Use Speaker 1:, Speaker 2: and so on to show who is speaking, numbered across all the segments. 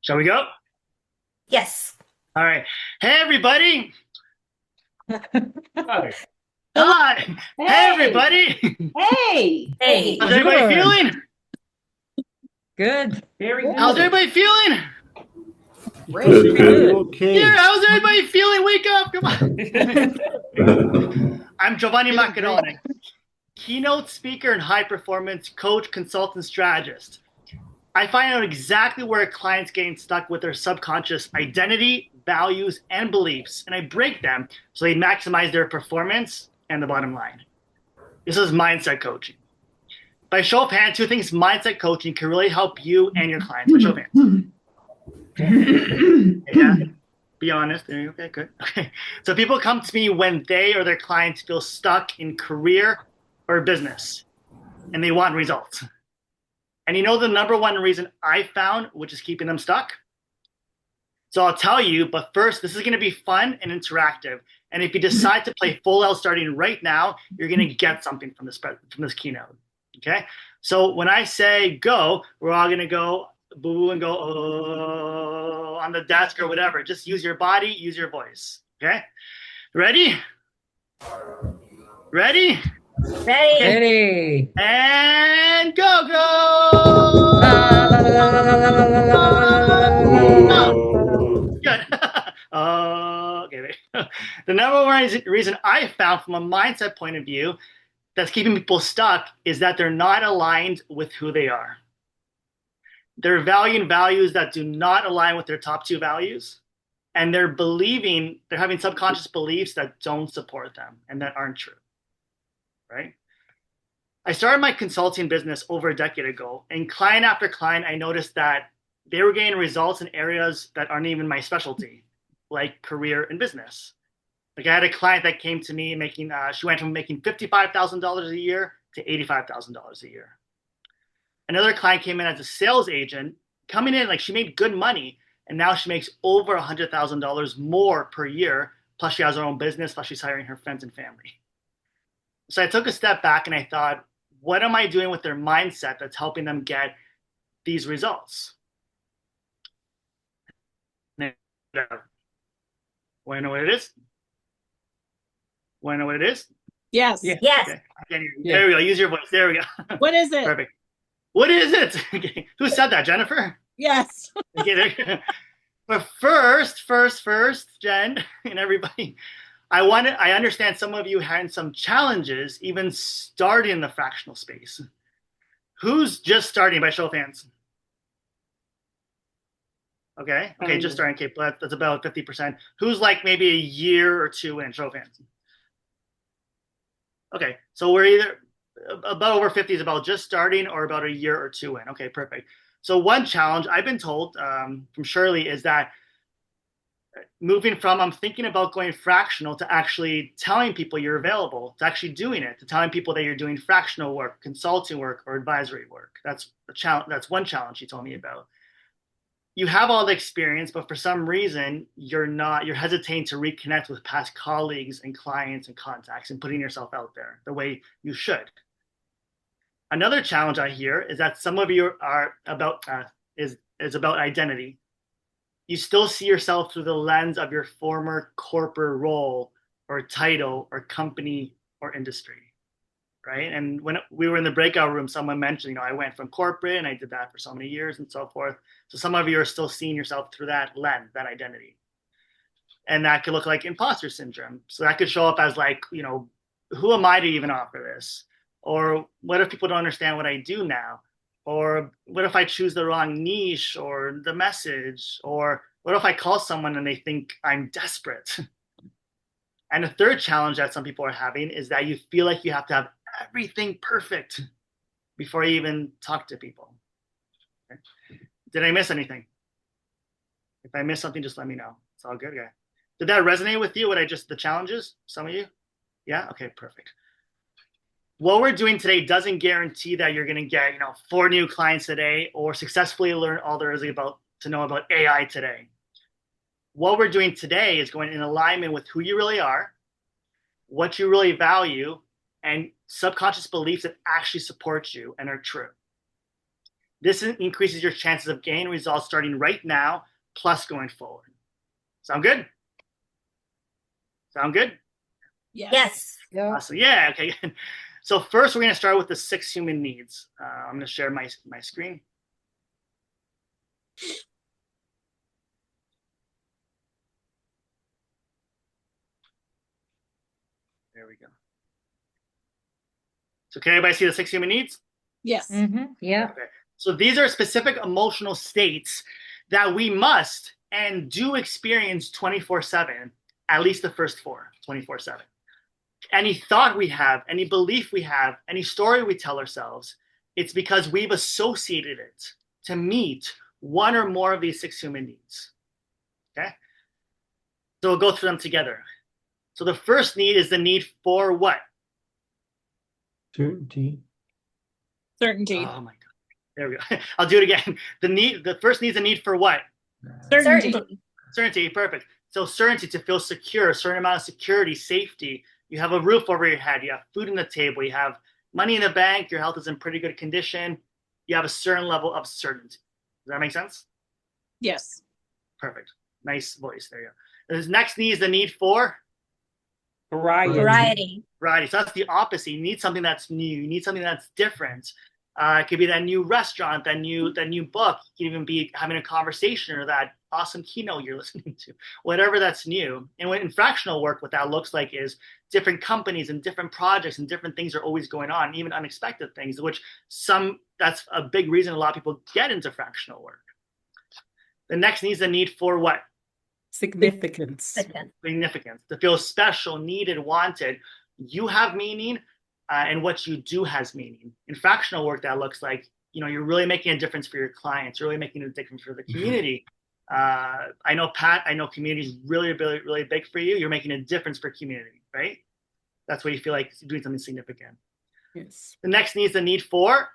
Speaker 1: Shall we go?
Speaker 2: Yes.
Speaker 1: All right. Hey, everybody. Hi.
Speaker 3: Hello.
Speaker 1: Hi. Hey,
Speaker 3: Hey,
Speaker 1: everybody.
Speaker 3: hey,
Speaker 2: Hey.
Speaker 1: How's
Speaker 3: hey.
Speaker 1: everybody
Speaker 4: Good.
Speaker 1: feeling?
Speaker 4: Good.
Speaker 3: Very
Speaker 1: How's
Speaker 3: good.
Speaker 1: everybody feeling?
Speaker 3: Great.
Speaker 4: Pretty good.
Speaker 1: Here,
Speaker 5: Okay.
Speaker 1: how's everybody feeling? Wake up. Come on. I'm Giovanni
Speaker 4: Feeling great.
Speaker 1: Maccarrone, keynote speaker and high performance coach, consultant, strategist. I find out exactly where a client's getting stuck with their subconscious identity, values, and beliefs, and I break them so they maximize their performance and the bottom line. This is mindset coaching. By show of hands, who thinks mindset coaching can really help you and your clients? By show of hands. Yeah, be honest. Okay, good. Okay. So people come to me when they or their clients feel stuck in career or business and they want results. And you know the number one reason I found, which is keeping them stuck? So I'll tell you, but first, this is going to be fun and interactive. And if you decide to play full out starting right now, you're going to get something from this keynote. Okay? So when I say go, we're all going to go boo and go oh, on the desk or whatever. Just use your body, use your voice. Okay? Ready? Ready?
Speaker 2: Ready?
Speaker 1: Okay.
Speaker 4: Ready.
Speaker 1: And go,
Speaker 4: La, la, la, la, la, la, la, la, la, la, la,
Speaker 1: go!
Speaker 4: la.
Speaker 1: Good. Okay. The number one reason I found from a mindset point of view that's keeping people stuck is that they're not aligned with who they are. They're valuing values that do not align with their top two values. And they're having subconscious beliefs that don't support them and that aren't true. Right? I started my consulting business over a decade ago, and client after client, I noticed that they were getting results in areas that aren't even my specialty, like career and business. Like I had a client that came to me she went from making $55,000 a year to $85,000 a year. Another client came in as a sales agent, coming in like she made good money, and now she makes over $100,000 more per year. Plus, she has her own business. Plus, she's hiring her friends and family. So I took a step back and I thought, what am I doing with their mindset that's helping them get these results? Want to know what it is? Want to know what it is?
Speaker 3: Yes.
Speaker 4: Yeah.
Speaker 2: Yes.
Speaker 1: Okay. There
Speaker 4: Yeah.
Speaker 1: we go. Use your voice. There we go.
Speaker 3: What is it?
Speaker 1: Perfect. What is it? Okay. Who said that, Jennifer?
Speaker 3: Yes.
Speaker 1: Okay, there you go. But first, Jen and everybody, I understand some of you had some challenges even starting the fractional space. Who's just starting by show of hands? Okay, just starting. Okay, that's about 50%. Who's like maybe a year or two in? Show of hands. Okay, so we're either about over 50 is about just starting or about a year or two in. Okay, perfect. So one challenge I've been told from Shirley is that moving from I'm thinking about going fractional to actually telling people you're available, to actually doing it, to telling people that you're doing fractional work, consulting work, or advisory work. That's a challenge. That's one challenge she told me about. You have all the experience, but for some reason you're hesitating to reconnect with past colleagues and clients and contacts and putting yourself out there the way you should. Another challenge I hear is that some of you are about is about identity. You still see yourself through the lens of your former corporate role or title or company or industry, right? And when we were in the breakout room, someone mentioned, I went from corporate and I did that for so many years and so forth. So some of you are still seeing yourself through that lens, that identity. And that could look like imposter syndrome. So that could show up as like, who am I to even offer this? Or what if people don't understand what I do now? Or what if I choose the wrong niche or the message? Or what if I call someone and they think I'm desperate? And the third challenge that some people are having is that you feel like you have to have everything perfect before you even talk to people. Okay. Did I miss anything? If I missed something, just let me know. It's all good, guy. Did that resonate with you? The challenges? Some of you? Yeah? Okay, perfect. What we're doing today doesn't guarantee that you're going to get, 4 new clients today or successfully learn all there is to know about AI today. What we're doing today is going in alignment with who you really are, what you really value, and subconscious beliefs that actually support you and are true. This increases your chances of getting results starting right now, plus going forward. Sound good? Sound good?
Speaker 2: Yes.
Speaker 4: Yeah.
Speaker 1: Awesome. Yeah, okay. So first, we're going to start with the 6 human needs. I'm going to share my screen. There we go. So can everybody see the 6 human needs?
Speaker 3: Yes.
Speaker 4: Yeah.
Speaker 1: Okay. So these are specific emotional states that we must and do experience 24/7, at least the first 4, 24/7. Any thought we have, any belief we have, any story we tell ourselves, it's because we've associated it to meet one or more of these 6 human needs. Okay? So we'll go through them together. So the first need is the need for what?
Speaker 5: Certainty.
Speaker 3: Certainty.
Speaker 1: Oh my God. There we go. I'll do it again. The first need is the need for what?
Speaker 2: Certainty.
Speaker 1: Certainty. Perfect. So certainty, to feel secure, a certain amount of security, safety. You have a roof over your head. You have food on the table. You have money in the bank. Your health is in pretty good condition. You have a certain level of certainty. Does that make sense?
Speaker 3: Yes.
Speaker 1: Perfect. Nice voice. There you go. This next need is the need for
Speaker 2: Variety.
Speaker 1: variety. So that's the opposite. You need something that's new. You need something that's different. It could be that new restaurant, that new book. It could even be having a conversation or that awesome keynote you're listening to, whatever that's new. And in fractional work, what that looks like is different companies and different projects and different things are always going on, even unexpected things, that's a big reason a lot of people get into fractional work. The next need is the need for what?
Speaker 5: Significance.
Speaker 1: Significance. To feel special, needed, wanted. You have meaning. And what you do has meaning. In fractional work, that looks like, you're really making a difference for your clients, really making a difference for the community. I know, Pat, community is really, really, really big for you. You're making a difference for community, right? That's what you feel like doing something significant.
Speaker 5: Yes.
Speaker 1: The next need is the need for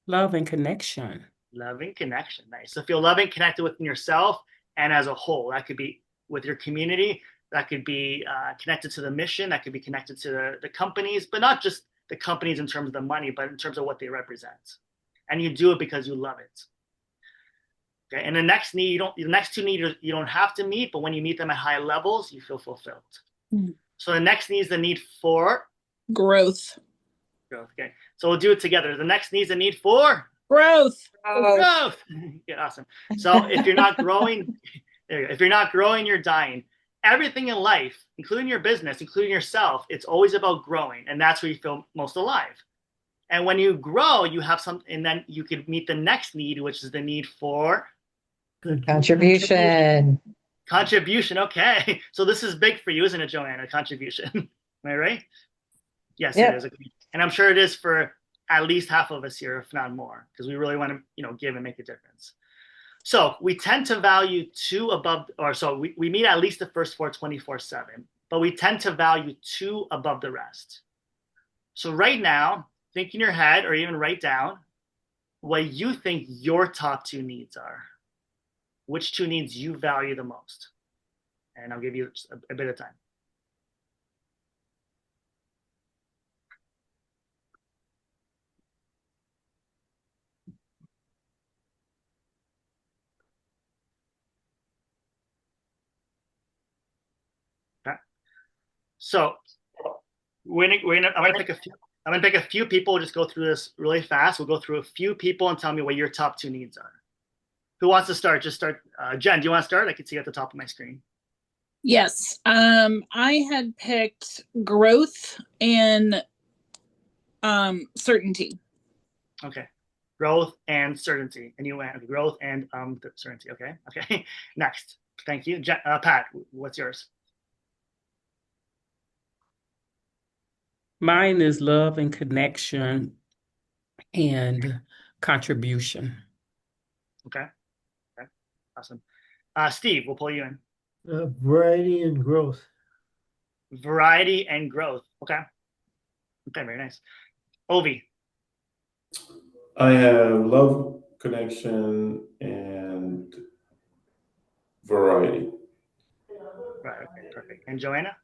Speaker 5: Love and connection.
Speaker 1: love and connection. Nice. So feel loving, connected within yourself and as a whole. That could be with your community. That could be connected to the mission. That could be connected to the companies, but not just the companies in terms of the money, but in terms of what they represent. And you do it because you love it. Okay. And the next need, the next 2 needs you don't have to meet, but when you meet them at high levels, you feel fulfilled. So the next need is the need for
Speaker 3: Growth.
Speaker 1: growth. Okay. So we'll do it together. The next need is the need for
Speaker 3: Growth.
Speaker 1: growth. Yeah, awesome. So if you're not growing, there you go. If you're not growing, you're dying. Everything in life, including your business, including yourself, it's always about growing. And that's where you feel most alive. And when you grow, you have something, and then you can meet the next need, which is the need for
Speaker 4: Contribution.
Speaker 1: contribution. Okay. So this is big for you, isn't it, Joanna? Contribution. Am I right? Yes,
Speaker 4: Yep.
Speaker 1: it is. And I'm sure it is for at least half of us here, if not more, because we really want to, give and make a difference. So we tend to value 2 above, or so we meet at least the first 4 24/7, but we tend to value 2 above the rest. So right now, think in your head or even write down what you think your top 2 needs are. Which 2 needs you value the most? And I'll give you a bit of time. Okay. So I'm gonna pick a few. I'm gonna pick a few people. Just go through this really fast. We'll go through a few people and tell me what your top 2 needs are. Who wants to start? Just start. Jen, do you want to start? I can see at the top of my screen.
Speaker 3: Yes. I had picked growth and certainty.
Speaker 1: Okay. Growth and certainty. And you went growth and certainty. Okay. Okay. Next. Thank you. Pat, what's yours?
Speaker 5: Mine is love and connection and contribution.
Speaker 1: Okay. Okay. Awesome. Steve, we'll pull you in.
Speaker 6: Variety and growth.
Speaker 1: Variety and growth. Okay. Okay, very nice. Ovi.
Speaker 7: I have love, connection, and variety.
Speaker 1: Right, okay, perfect. And Joanna?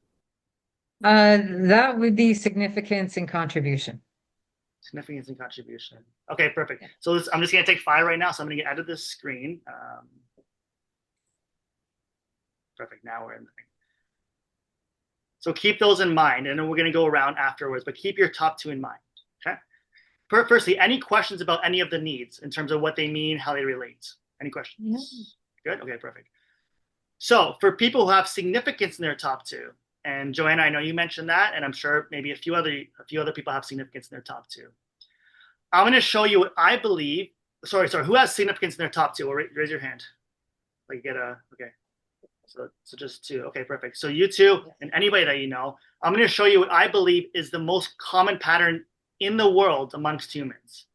Speaker 4: That would be significance and contribution.
Speaker 1: Significance and contribution. Okay, perfect. So I'm just going to take 5 right now. So I'm going to get out of this screen. Perfect. Now we're in the thing. So keep those in mind, and then we're going to go around afterwards, but keep your top 2 in mind. Okay. Firstly, any questions about any of the needs in terms of what they mean, how they relate? Any questions? Yeah. Good. Okay, perfect. So for people who have significance in their top 2, and Joanna, I know you mentioned that, and I'm sure maybe a few other people have significance in their top 2. I'm going to show you what I believe. Sorry. Who has significance in their top 2? Well, raise your hand. Like okay. So just 2. Okay, perfect. So you 2 and anybody that you know, I'm going to show you what I believe is the most common pattern in the world amongst humans.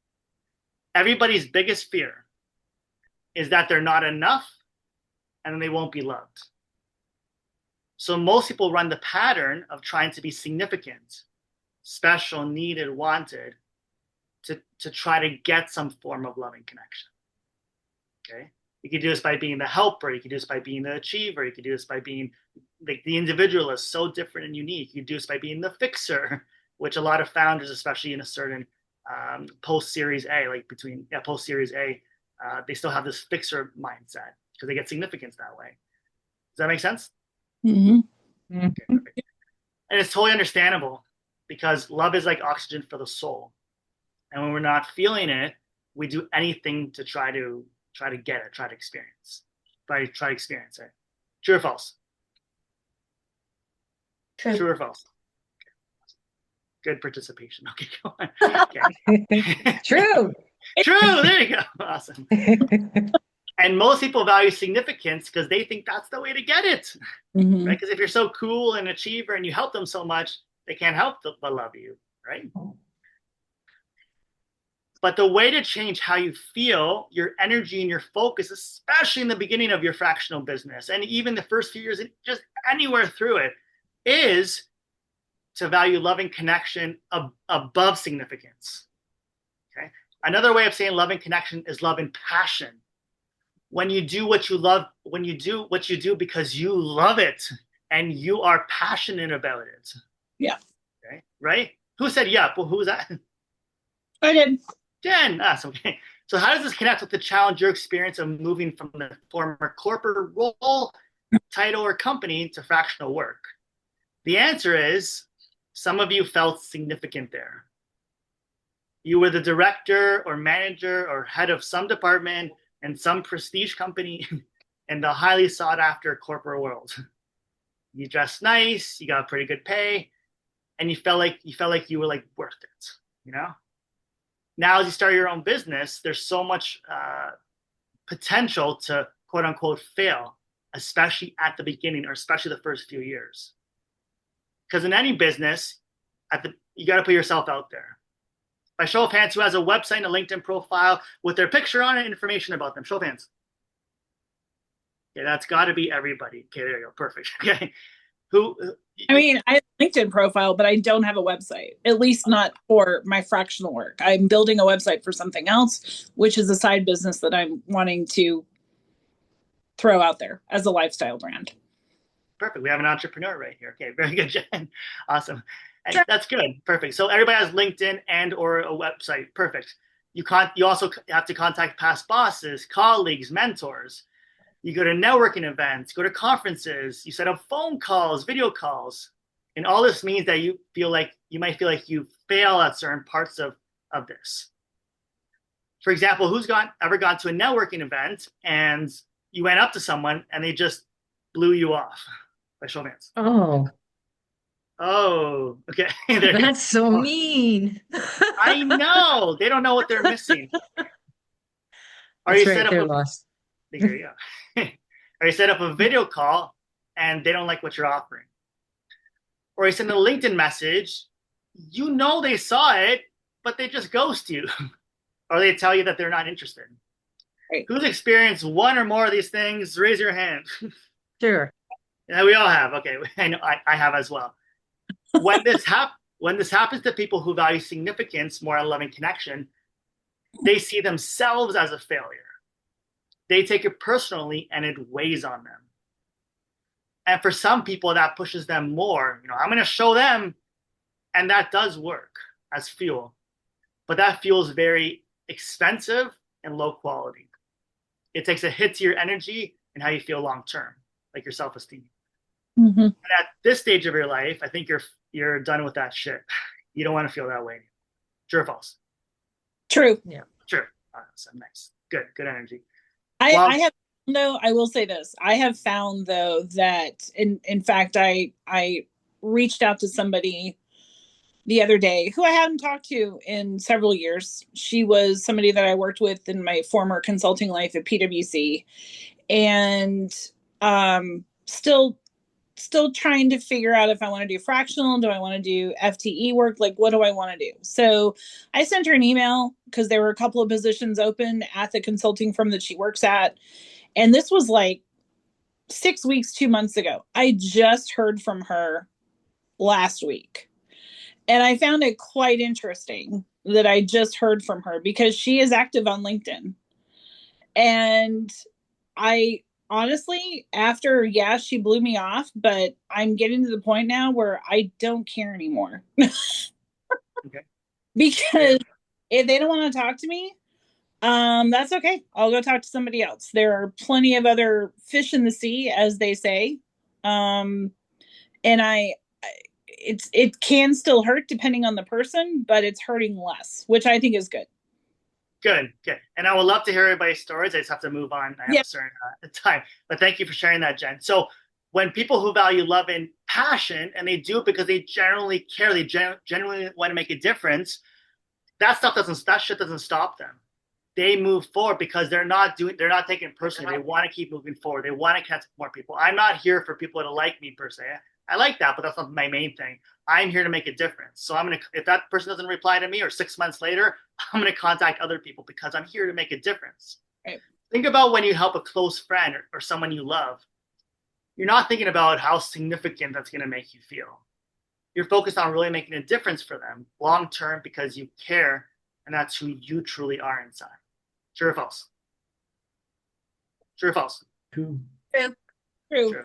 Speaker 1: Everybody's biggest fear is that they're not enough and they won't be loved. So most people run the pattern of trying to be significant, special, needed, wanted to try to get some form of loving connection. Okay? You could do this by being the helper. You could do this by being the achiever. You could do this by being like the individualist, so different and unique. You could do this by being the fixer, which a lot of founders, especially in a certain post-Series A, post-Series A, they still have this fixer mindset because they get significance that way. Does that make sense?
Speaker 3: Mm-hmm.
Speaker 1: Okay, perfect. And it's totally understandable because love is like oxygen for the soul. And when we're not feeling it, we do anything to try to get it, try to experience it. True or false?
Speaker 2: True.
Speaker 1: True or false? Good participation. Okay, go on. Okay.
Speaker 4: True.
Speaker 1: True. There you go. Awesome. And most people value significance because they think that's the way to get it,
Speaker 3: Mm-hmm.
Speaker 1: right? Because if you're so cool and achiever and you help them so much, they can't help but love you, right? But the way to change how you feel, your energy and your focus, especially in the beginning of your fractional business, and even the first few years, just anywhere through it, is to value loving connection above significance. Okay. Another way of saying loving connection is love and passion. When you do what you love, when you do what you do because you love it and you are passionate about it.
Speaker 3: Yeah.
Speaker 1: Okay. Right? Who said yeah? Well, who was that?
Speaker 3: I did.
Speaker 1: Jen. Okay. So how does this connect with the challenge your experience of moving from the former corporate role, title, or company to fractional work? The answer is some of you felt significant there. You were the director or manager or head of some department in some prestige company in the highly sought after corporate world. You dressed nice, you got pretty good pay, and you felt like you were like worth it, you know? Now, as you start your own business, there's so much potential to quote unquote fail, especially at the beginning or especially the first few years. Because in any business, you got to put yourself out there. By show of hands, who has a website and a LinkedIn profile with their picture on it, information about them? Show of hands. Okay, that's got to be everybody. Okay, there you go. Perfect. Okay.
Speaker 3: I mean, I have a LinkedIn profile, but I don't have a website, at least not for my fractional work. I'm building a website for something else, which is a side business that I'm wanting to throw out there as a lifestyle brand.
Speaker 1: Perfect. We have an entrepreneur right here. Okay, very good, Jen. Awesome. And
Speaker 3: Sure.
Speaker 1: That's good. Perfect. So everybody has LinkedIn and or a website. Perfect. You also have to contact past bosses, colleagues, mentors. You go to networking events, go to conferences, you set up phone calls, video calls. And all this means that you might feel like you fail at certain parts of this. For example, who's ever gone to a networking event and you went up to someone and they just blew you off? By show of hands. Oh, okay.
Speaker 4: That's so mean.
Speaker 1: I know. They don't know what they're missing.
Speaker 4: That's right, they're lost.
Speaker 1: There you go. Or you set up a video call and they don't like what you're offering. Or you send a LinkedIn message, you know they saw it, but they just ghost you. Or they tell you that they're not interested.
Speaker 3: Right.
Speaker 1: Who's experienced one or more of these things? Raise your hand.
Speaker 4: Sure.
Speaker 1: Yeah, we all have. Okay, I know I have as well. When this happens to people who value significance more than loving connection, they see themselves as a failure. They take it personally and it weighs on them. And for some people, that pushes them more. I'm going to show them, and that does work as fuel. but that feels very expensive and low quality. It takes a hit to your energy and how you feel long term, like your self-esteem.
Speaker 3: Mm-hmm.
Speaker 1: And at this stage of your life, I think you're done with that shit. You don't want to feel that way. True or false?
Speaker 3: True.
Speaker 2: Yeah.
Speaker 1: True. Awesome. Nice. Good energy.
Speaker 3: I have, no, I will say this. I have found though that in fact, I reached out to somebody the other day who I hadn't talked to in several years. She was somebody that I worked with in my former consulting life at PwC, and still trying to figure out if I want to do fractional, do I want to do FTE work, like what do I want to do? So I sent her an email because there were a couple of positions open at the consulting firm that she works at, and this was like 6 weeks, 2 months ago. I just heard from her last week. And I found it quite interesting that I just heard from her because she is active on LinkedIn. And I honestly, after, yeah, she blew me off, but I'm getting to the point now where I don't care anymore.
Speaker 1: Okay.
Speaker 3: Because if they don't want to talk to me, that's okay. I'll go talk to somebody else. There are plenty of other fish in the sea, as they say. And it can still hurt depending on the person, but it's hurting less, which I think is good.
Speaker 1: Good. And I would love to hear everybody's stories. I just have to move on. I have a certain time. But thank you for sharing that, Jen. So when people who value love and passion, and they do it because they generally care, they genuinely want to make a difference, that shit doesn't stop them. They move forward because they're not taking it personally. They want to keep moving forward. They want to catch more people. I'm not here for people to like me per se. I like that, but that's not my main thing. I'm here to make a difference. So if that person doesn't reply to me, or 6 months later, I'm going to contact other people because I'm here to make a difference.
Speaker 3: Right.
Speaker 1: Think about when you help a close friend or someone you love. You're not thinking about how significant that's going to make you feel. You're focused on really making a difference for them long term because you care, and that's who you truly are inside. True or false? True or false?
Speaker 6: True.
Speaker 1: True.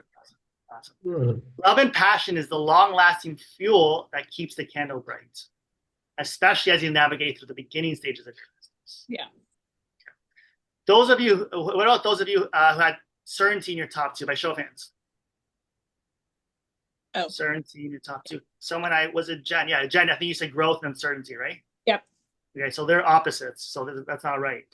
Speaker 1: Awesome. Love and passion is the long-lasting fuel that keeps the candle bright, especially as you navigate through the beginning stages of your business.
Speaker 3: Yeah.
Speaker 1: What about those of you who had certainty in your top two? By show of hands.
Speaker 3: Oh.
Speaker 1: Certainty in your top two. Was it Jen? Yeah, Jen, I think you said growth and uncertainty, right?
Speaker 3: Yep.
Speaker 1: Okay, so they're opposites. So that's not right.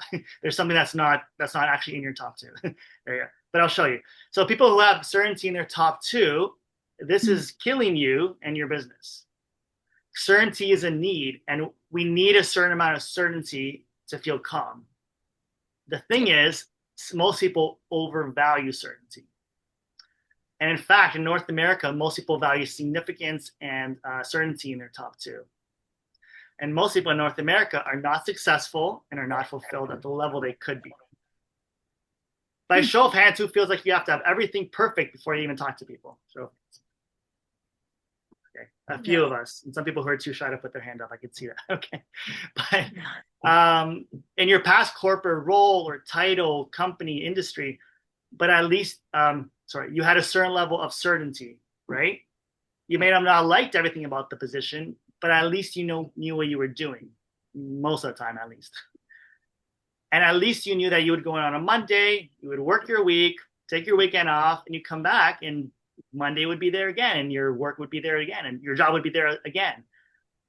Speaker 1: There's something that's not actually in your top two. There you go. But I'll show you. So people who have certainty in their top two, this is killing you and your business. Certainty is a need, and we need a certain amount of certainty to feel calm. The thing is, most people overvalue certainty. And in fact, in North America, most people value significance and certainty in their top two. And most people in North America are not successful and are not fulfilled at the level they could be. By show of hands, who feels like you have to have everything perfect before you even talk to people? Show of hands. Okay, a few of us, and some people who are too shy to put their hand up. I can see that. Okay, but in your past corporate role or title, company, industry, but at least, you had a certain level of certainty, right? You may have not liked everything about the position, but at least you knew what you were doing, most of the time at least. And at least you knew that you would go in on a Monday, you would work your week, take your weekend off, and you come back, and Monday would be there again, and your work would be there again, and your job would be there again.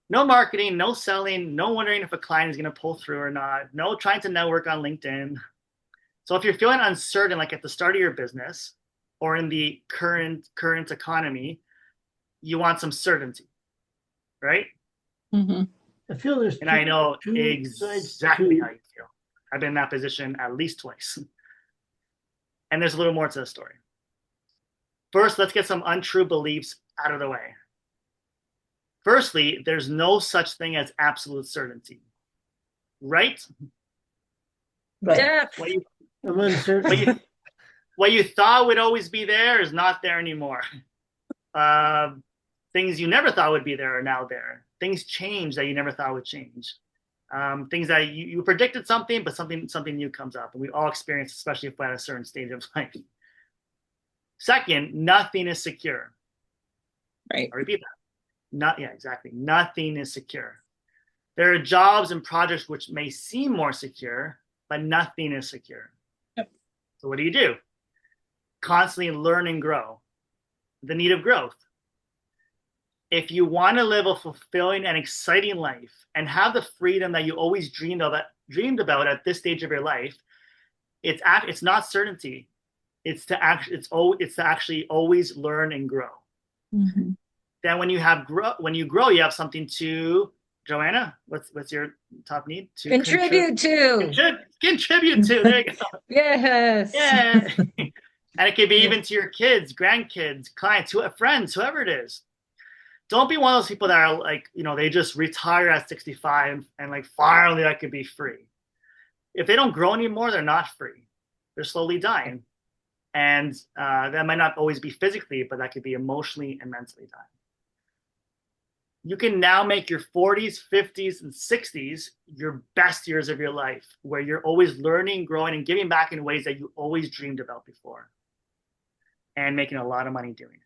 Speaker 1: No marketing, no selling, no wondering if a client is going to pull through or not, no trying to network on LinkedIn. So if you're feeling uncertain, like at the start of your business or in the current economy, you want some certainty, right?
Speaker 3: Mm-hmm.
Speaker 6: I feel there's
Speaker 1: and I know exactly how you feel. I've been in that position at least twice. And there's a little more to the story. First, let's get some untrue beliefs out of the way. Firstly, there's no such thing as absolute certainty. Right?
Speaker 2: Yeah.
Speaker 6: I'm uncertain.
Speaker 1: What you thought would always be there is not there anymore. Things you never thought would be there are now there. Things change that you never thought would change. Things that you predicted something, but something new comes up. And we all experience, especially if we're at a certain stage of life. Second, nothing is secure.
Speaker 3: Right.
Speaker 1: I repeat that. Exactly. Nothing is secure. There are jobs and projects which may seem more secure, but nothing is secure.
Speaker 3: Yep.
Speaker 1: So what do? Constantly learn and grow. The need of growth. If you want to live a fulfilling and exciting life and have the freedom that you always dreamed about at this stage of your life, it's not certainty. It's to actually always learn and grow.
Speaker 3: Mm-hmm.
Speaker 1: Then when you grow, you have something to, Joanna, what's your top need? To
Speaker 2: Contribute to.
Speaker 1: Contribute to. There you go.
Speaker 2: Yes.
Speaker 1: Yeah. And it could be even to your kids, grandkids, clients, friends, whoever it is. Don't be one of those people that are like, they just retire at 65 and like finally I could be free. If they don't grow anymore, they're not free. They're slowly dying. And that might not always be physically, but that could be emotionally and mentally dying. You can now make your 40s, 50s, and 60s your best years of your life, where you're always learning, growing, and giving back in ways that you always dreamed about before, and making a lot of money doing it.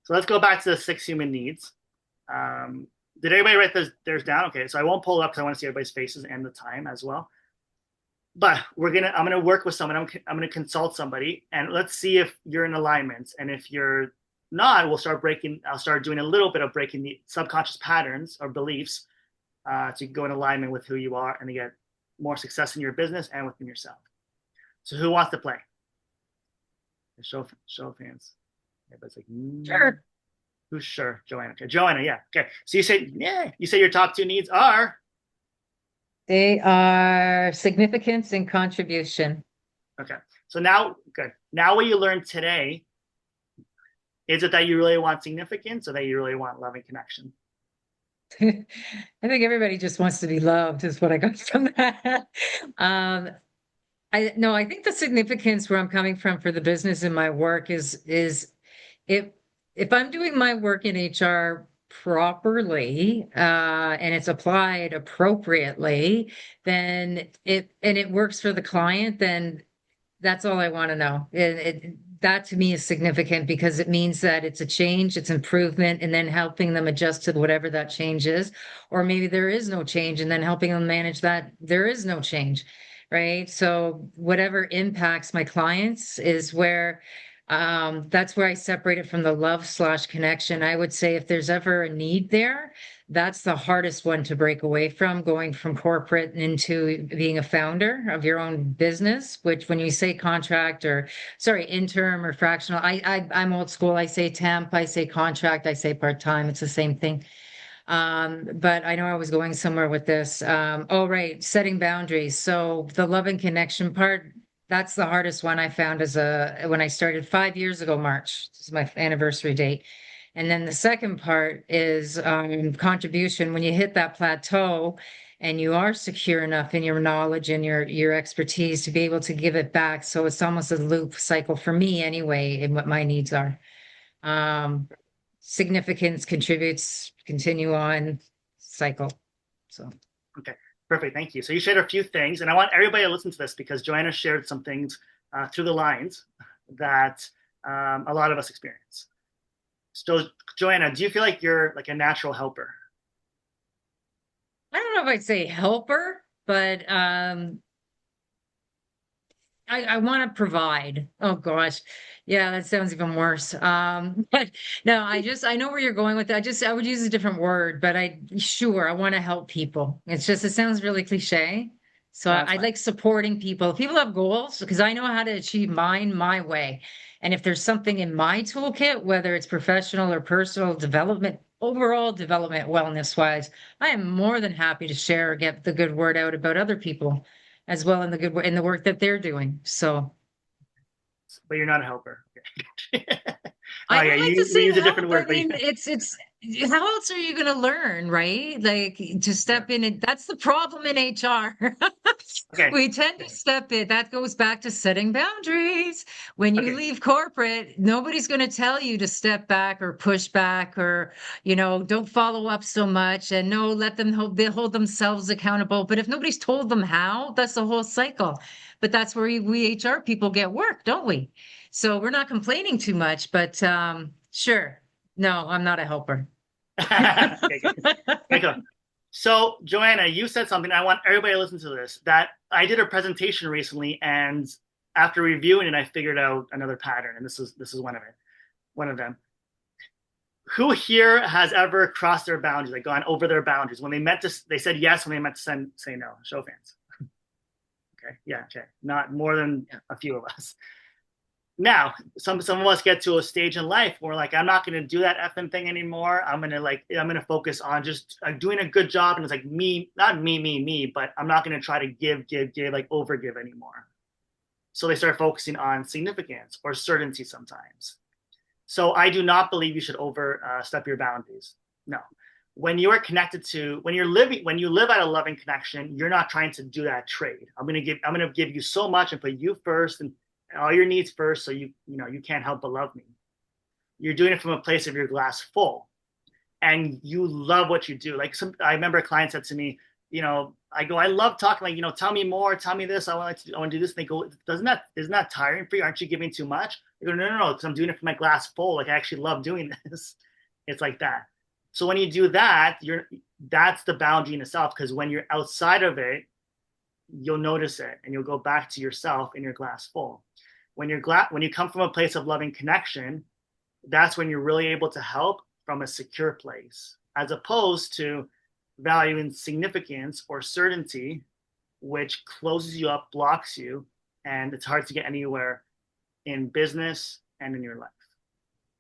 Speaker 1: So let's go back to the 6 human needs. Did everybody write theirs down? Okay, so I won't pull it up because I want to see everybody's faces and the time as well. But I'm gonna work with someone. I'm gonna consult somebody, and let's see if you're in alignment. And if you're not, I'll start doing a little bit of breaking the subconscious patterns or beliefs to go in alignment with who you are and to get more success in your business and within yourself. So who wants to play? Show of hands. Everybody's like,
Speaker 2: Sure.
Speaker 1: Who's sure? Joanna. Okay, Joanna, yeah. Okay. So you say your top 2 needs are?
Speaker 2: They are significance and contribution.
Speaker 1: Okay. So now, good. Now what you learned today, is it that you really want significance or that you really want love and connection?
Speaker 2: I think everybody just wants to be loved is what I got from that. I think the significance where I'm coming from for the business and my work is if I'm doing my work in HR properly, and it's applied appropriately, then it works for the client, then that's all I want to know. That to me is significant because it means that it's a change, it's improvement, and then helping them adjust to whatever that change is. Or maybe there is no change and then helping them manage that there is no change, right? So whatever impacts my clients is where that's where I separate it from the love/connection. I would say if there's ever a need there, that's the hardest one to break away from, going from corporate into being a founder of your own business, which when you say contract interim or fractional, I'm old school. I say temp, I say contract, I say part-time. It's the same thing. But I know I was going somewhere with this. Right, setting boundaries. So the love and connection part, that's the hardest one I found when I started 5 years ago, March. This is my anniversary date. And then the second part is contribution. When you hit that plateau and you are secure enough in your knowledge and your expertise to be able to give it back. So it's almost a loop cycle for me anyway, in what my needs are. Significance contributes, continue on cycle. So.
Speaker 1: Okay. Perfect. Thank you. So you shared a few things, and I want everybody to listen to this because Joanna shared some things through the lines that a lot of us experience. So Joanna, do you feel like you're like a natural helper?
Speaker 2: I don't know if I'd say helper, but I want to provide. Oh gosh. Yeah, that sounds even worse. But no, I know where you're going with that. I would use a different word, but I want to help people. It sounds really cliche. So I like supporting people. People have goals because I know how to achieve mine my way. And if there's something in my toolkit, whether it's professional or personal development, overall development, wellness wise, I am more than happy to share or get the good word out about other people as well in the work that they're doing. So,
Speaker 1: but you're not a helper.
Speaker 2: I like to say
Speaker 1: use a
Speaker 2: help.
Speaker 1: different word.
Speaker 2: I mean, it's how else are you going to learn, right? Like to step in and that's the problem in HR.
Speaker 1: Okay.
Speaker 2: We tend to step in. That goes back to setting boundaries. When you leave corporate, nobody's going to tell you to step back or push back or, don't follow up so much and let them hold themselves accountable. But if nobody's told them how, that's the whole cycle. But that's where we HR people get work, don't we? So we're not complaining too much, but sure. No, I'm not a helper.
Speaker 1: Okay, So, Joanna, you said something. I want everybody to listen to this. That I did a presentation recently, and after reviewing it, I figured out another pattern, and this is one of them. Who here has ever crossed their boundaries, like gone over their boundaries when they said yes when they meant to say no? Show of hands. Okay, yeah, okay, not more than a few of us. Now, some of us get to a stage in life where we're like, I'm not going to do that effing thing anymore. I'm gonna focus on just doing a good job, and it's like me, not me, but I'm not going to try to give, like overgive anymore. So they start focusing on significance or certainty sometimes. So I do not believe you should overstep your boundaries. No. When you are connected to, when you live at a loving connection, you're not trying to do that trade. I'm going to give you so much and put you first and all your needs first, so you can't help but love me. You're doing it from a place of your glass full, and you love what you do. Like I remember a client said to me, I love talking, like, tell me more, tell me this. I want to do this. And they go, isn't that tiring for you? Aren't you giving too much? I go, no, because I'm doing it from my glass full. Like I actually love doing this. It's like that. So when you do that, that's the boundary in itself, because when you're outside of it, you'll notice it and you'll go back to yourself in your glass full. When you come from a place of loving connection, that's when you're really able to help from a secure place, as opposed to valuing significance or certainty, which closes you up, blocks you, and it's hard to get anywhere in business and in your life.